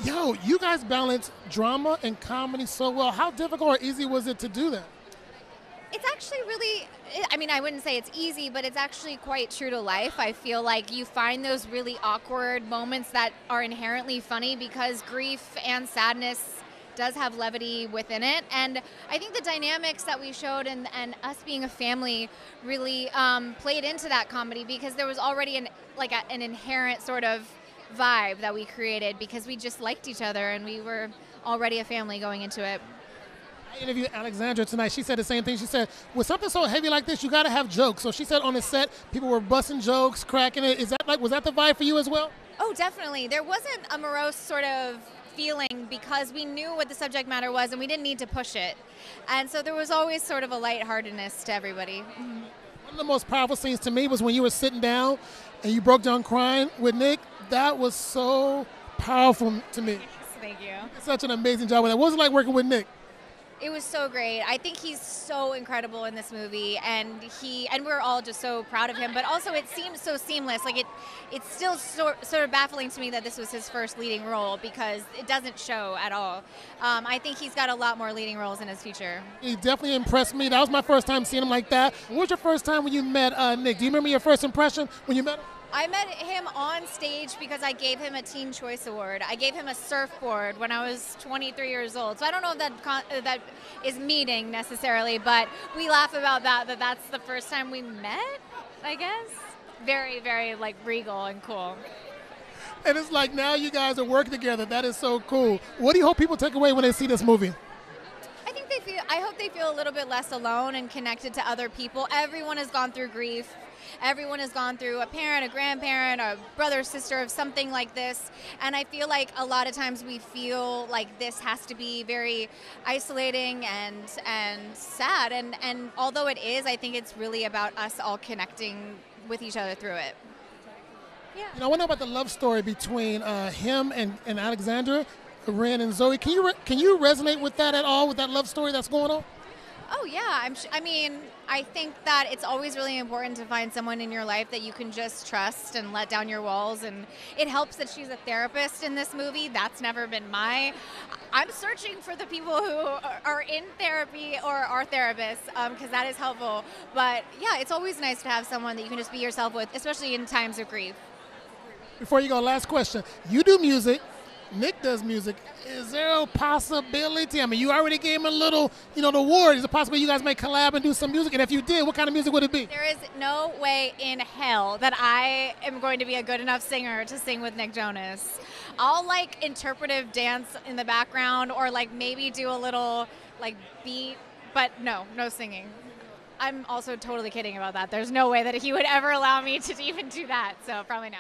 Yo, you guys balance drama and comedy so well. How difficult or easy was it to do that? It's actually really, I mean, I wouldn't say it's easy, but it's actually quite true to life. I feel like you find those really awkward moments that are inherently funny because grief and sadness does have levity within it. And I think the dynamics that we showed and us being a family really played into that comedy because there was already an inherent sort of vibe that we created because we just liked each other and we were already a family going into it. I interviewed Alexandra tonight. She said the same thing. She said, with something so heavy like this, you got to have jokes. So she said on the set, people were busting jokes, cracking it. Was that the vibe for you as well? Oh, definitely. There wasn't a morose sort of feeling because we knew what the subject matter was and we didn't need to push it. And so there was always sort of a lightheartedness to everybody. Mm-hmm. One of the most powerful scenes to me was when you were sitting down and you broke down crying with Nick. That was so powerful to me. Thank you. Such an amazing job with that. What was it like working with Nick? It was so great. I think he's so incredible in this movie, and we're all just so proud of him. But also, it seems so seamless. Like it's still sort of baffling to me that this was his first leading role because it doesn't show at all. I think he's got a lot more leading roles in his future. He definitely impressed me. That was my first time seeing him like that. What was your first time when you met Nick? Do you remember your first impression when you met him? I met him on stage because I gave him a Teen Choice Award. I gave him a surfboard when I was 23 years old. So I don't know if that is meeting necessarily, but we laugh about that that's the first time we met, I guess. Very, very like regal and cool. And it's like now you guys are working together. That is so cool. What do you hope people take away when they see this movie? I hope they feel a little bit less alone and connected to other people. Everyone has gone through grief. Everyone has gone through a parent, a grandparent, a brother, sister of something like this. And I feel like a lot of times we feel like this has to be very isolating and sad. And although it is, I think it's really about us all connecting with each other through it. Yeah. You know, I want to know about the love story between him and Alexandra, Ren and Zoe. Can you resonate with that at all, with that love story that's going on? Oh, yeah. I mean, I think that it's always really important to find someone in your life that you can just trust and let down your walls. And it helps that she's a therapist in this movie. That's never been I'm searching for the people who are in therapy or are therapists because that is helpful. But, yeah, it's always nice to have someone that you can just be yourself with, especially in times of grief. Before you go, last question. You do music. Nick does music. Is there a possibility? I mean, you already gave him a little, the award. Is it possible you guys may collab and do some music? And if you did, what kind of music would it be? There is no way in hell that I am going to be a good enough singer to sing with Nick Jonas. I'll interpretive dance in the background or maybe do a little beat, but no singing. I'm also totally kidding about that. There's no way that he would ever allow me to even do that, so probably no.